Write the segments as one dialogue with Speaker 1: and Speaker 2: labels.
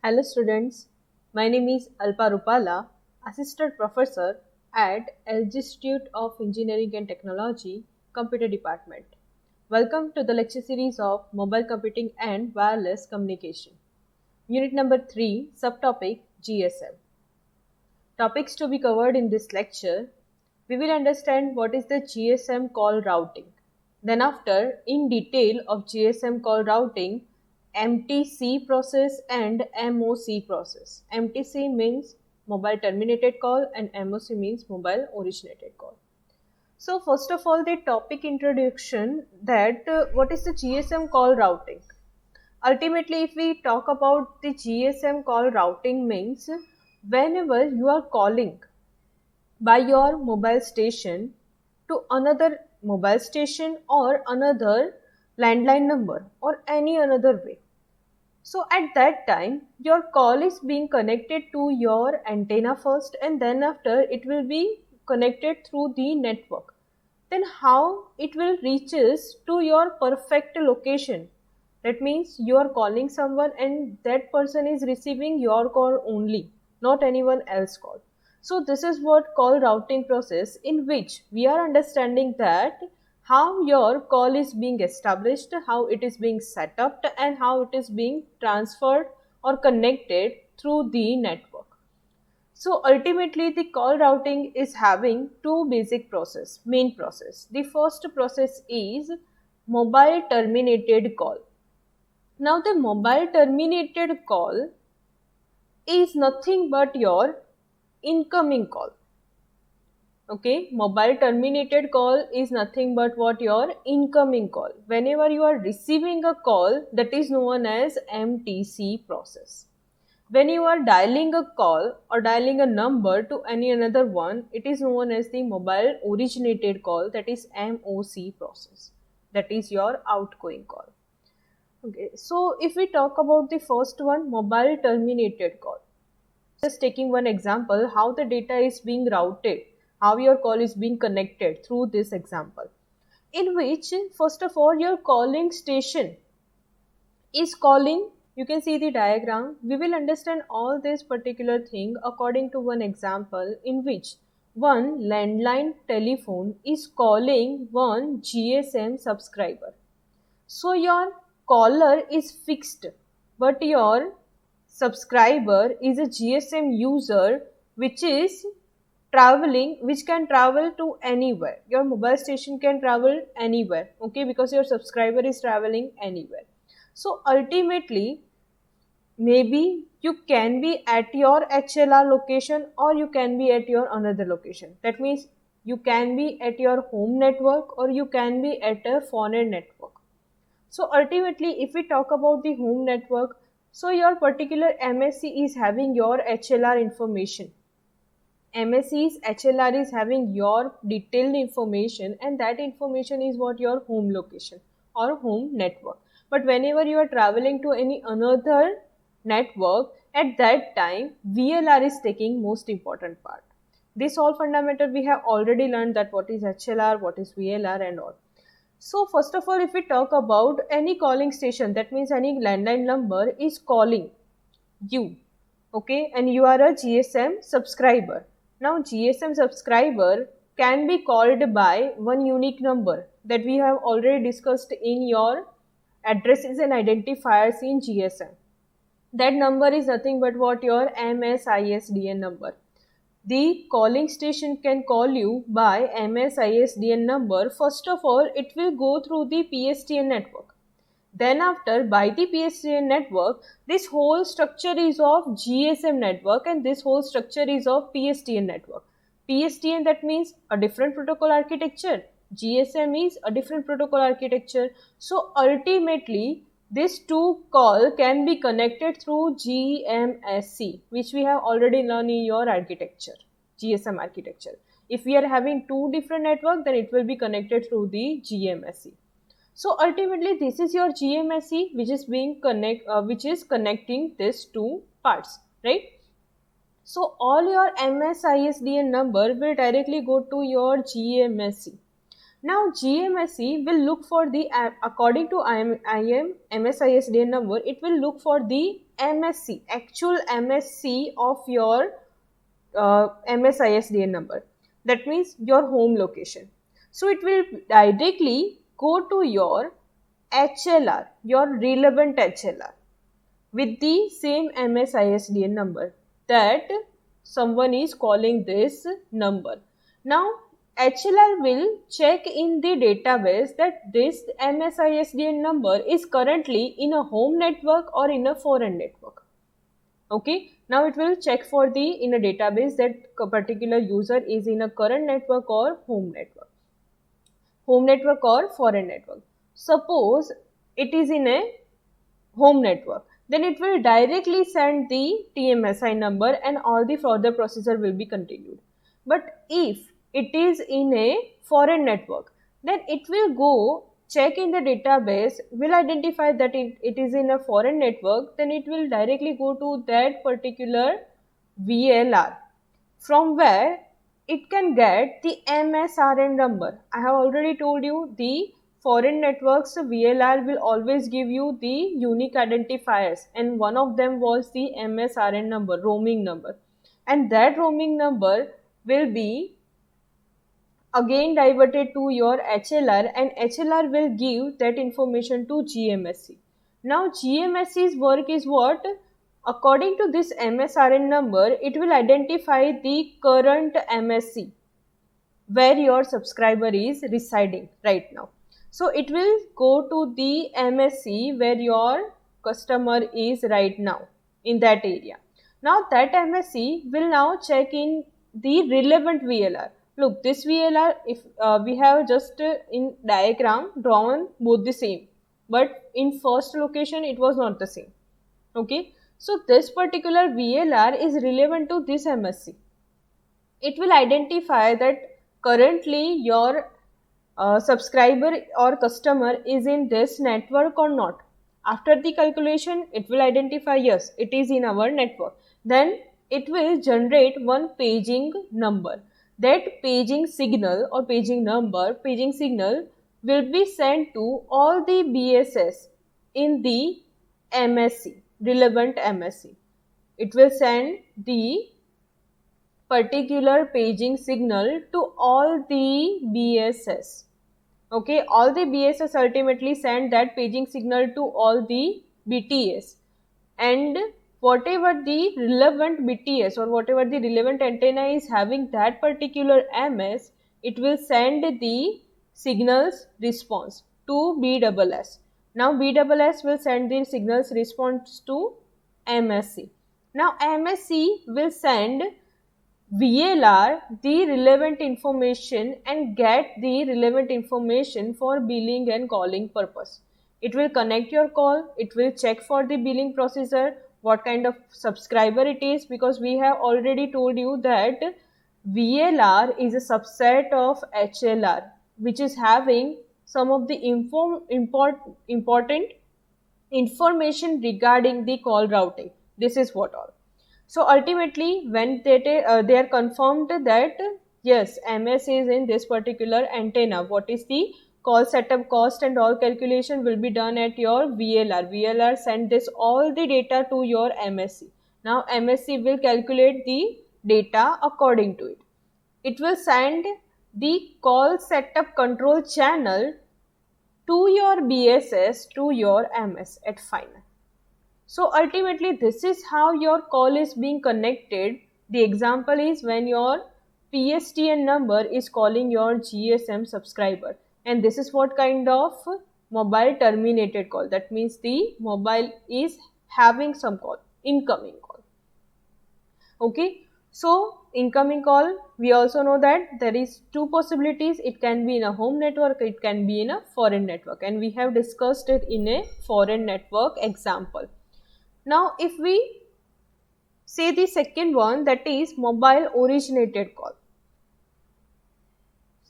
Speaker 1: Hello students, my name is Alpa Rupala, Assistant Professor at LG Institute of Engineering and Technology, Computer Department. Welcome to the lecture series of Mobile Computing and Wireless Communication. Unit number 3, subtopic GSM. Topics to be covered in this lecture. We will understand what is the GSM call routing. Then after, in detail of GSM call routing, MTC process and MOC process. MTC means mobile terminated call and MOC means mobile originated call. So first of all, the topic introduction that what is the GSM call routing? Ultimately, if we talk about the GSM call routing means whenever you are calling by your mobile station to another mobile station or another landline number or any another way. So at that time, your call is being connected to your antenna first and then after it will be connected through the network. Then how it will reaches to your perfect location. That means you are calling someone and that person is receiving your call only, not anyone else call. So this is what call routing process in which we are understanding that how your call is being established, how it is being set up and how it is being transferred or connected through the network. So ultimately the call routing is having two basic process, main process. The first process is mobile terminated call. Now the mobile terminated call is nothing but your incoming call. Okay, mobile terminated call is nothing but what your incoming call. Whenever you are receiving a call, that is known as MTC process. When you are dialing a call or dialing a number to any another one, it is known as the mobile originated call, that is MOC process. That is your outgoing call. Okay, so if we talk about the first one, mobile terminated call. Just taking one example, how the data is being routed, how your call is being connected through this example. In which, first of all, your calling station is calling. You can see the diagram. We will understand all this particular thing according to one example in which one landline telephone is calling one GSM subscriber. So your caller is fixed, but your subscriber is a GSM user which is traveling, which can travel to anywhere. Your mobile station can travel anywhere, okay, because your subscriber is traveling anywhere. So ultimately, maybe you can be at your HLR location or you can be at your another location. That means you can be at your home network or you can be at a foreign network. So ultimately, if we talk about the home network, so your particular MSC is having your HLR information. MSC's HLR is having your detailed information and that information is what your home location or home network. But whenever you are traveling to any another network, at that time VLR is taking most important part. This all fundamental we have already learned that what is HLR, what is VLR and all. So first of all, if we talk about any calling station, that means any landline number is calling you, okay, and you are a GSM subscriber. Now GSM subscriber can be called by one unique number that we have already discussed in your addresses and identifiers in GSM. That number is nothing but what your MSISDN number. The calling station can call you by MSISDN number. First of all, it will go through the PSTN network. Then after, by the PSTN network, this whole structure is of GSM network and this whole structure is of PSTN network. PSTN, that means a different protocol architecture. GSM is a different protocol architecture. So ultimately, this two call can be connected through GMSC, which we have already learned in your architecture, GSM architecture. If we are having two different networks, then it will be connected through the GMSC. So ultimately, this is your GMSC, which is which is connecting these two parts, right? So all your MSISDN number will directly go to your GMSC. Now GMSC will look for the, according to IM MSISDN number, it will look for the MSC, actual MSC of your MSISDN number. That means your home location. So it will directly go to your HLR, your relevant HLR, with the same MSISDN number that someone is calling this number. Now HLR will check in the database that this MSISDN number is currently in a home network or in a foreign network. Okay, now it will check for the in a database that a particular user is in a current network or home network or foreign network. Suppose it is in a home network, then it will directly send the TMSI number and all the further procedure will be continued. But if it is in a foreign network, then it will go check in the database, will identify that it is in a foreign network, then it will directly go to that particular VLR, from where it can get the MSRN number. I have already told you the foreign networks VLR will always give you the unique identifiers, and one of them was the MSRN number, roaming number, and that roaming number will be again diverted to your HLR, and HLR will give that information to GMSC. Now GMSC's work is what? According to this MSRN number, it will identify the current MSC where your subscriber is residing right now. So it will go to the MSC where your customer is right now in that area. Now that MSC will now check in the relevant VLR. Look, this VLR, if we have just in diagram drawn both the same, but in first location it was not the same. Okay, so this particular VLR is relevant to this MSC. It will identify that currently your subscriber or customer is in this network or not. After the calculation, it will identify yes, it is in our network. Then it will generate one paging number. That paging signal or paging number, paging signal will be sent to all the BSS in the MSC, relevant MSC. It will send the particular paging signal to all the BSS. Okay, all the BSS ultimately send that paging signal to all the BTS, and whatever the relevant BTS or whatever the relevant antenna is having that particular MS, it will send the signals response to BSS. Now BSS will send the signals response to MSC. Now MSC will send VLR the relevant information and get the relevant information for billing and calling purpose. It will connect your call, it will check for the billing procedure, what kind of subscriber it is, because we have already told you that VLR is a subset of HLR, which is having some of the important information regarding the call routing. This is what all. So ultimately, when they are confirmed that yes, MS is in this particular antenna, what is the call setup cost and all calculation will be done at your VLR. VLR send this all the data to your MSC. Now MSC will calculate the data according to it. It will send the call setup control channel to your BSS to your MS at final. So ultimately this is how your call is being connected. The example is when your PSTN number is calling your GSM subscriber, and this is what kind of mobile terminated call. That means the mobile is having some call, incoming call. Okay, so incoming call, we also know that there is two possibilities. It can be in a home network, it can be in a foreign network, and we have discussed it in a foreign network example. Now, if we say the second one, that is mobile originated call.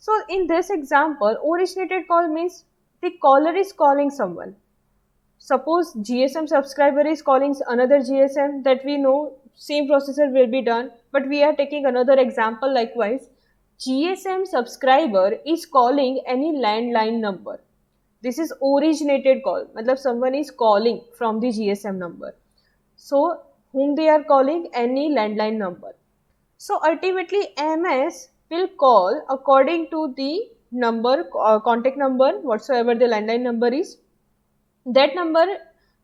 Speaker 1: So, in this example, originated call means the caller is calling someone. Suppose GSM subscriber is calling another GSM, that we know same procedure will be done, but we are taking another example likewise. GSM subscriber is calling any landline number. This is originated call. मतलब someone is calling from the GSM number. So whom they are calling? Any landline number. So ultimately MS will call according to the number, contact number, whatsoever the landline number is. That number,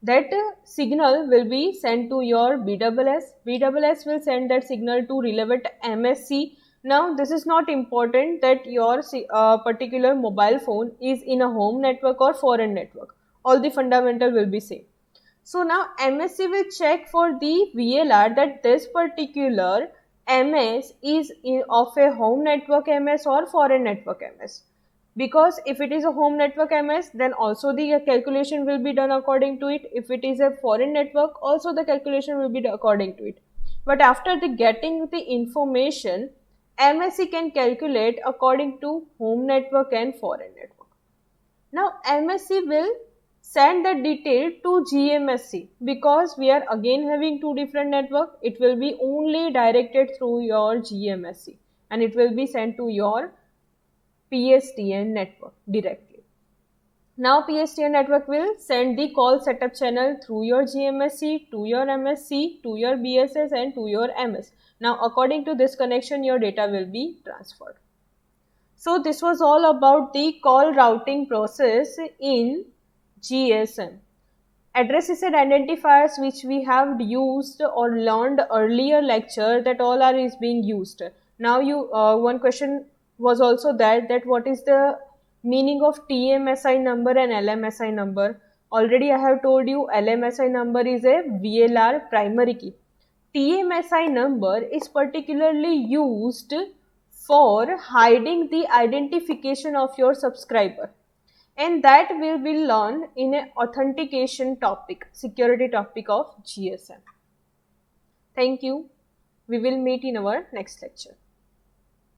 Speaker 1: that signal will be sent to your BSS. BSS will send that signal to relevant MSC. Now this is not important that your particular mobile phone is in a home network or foreign network. All the fundamental will be same. So now MSC will check for the VLR that this particular MS is of a home network MS or foreign network MS. Because if it is a home network MS, then also the calculation will be done according to it. If it is a foreign network, also the calculation will be according to it. But after the getting the information, MSC can calculate according to home network and foreign network. Now MSC will send the detail to GMSC because we are again having two different network. It will be only directed through your GMSC and it will be sent to your PSTN network directly. Now PSTN network will send the call setup channel through your GMSC to your MSC to your BSS and to your MS. Now according to this connection your data will be transferred. So this was all about the call routing process in GSM. Addresses and identifiers which we have used or learned earlier lecture, that all are is being used. Now one question was also that what is the meaning of TMSI number and LMSI number. Already I have told you LMSI number is a VLR primary key. TMSI number is particularly used for hiding the identification of your subscriber, and that we will learn in an authentication topic, security topic of GSM. Thank you. We will meet in our next lecture.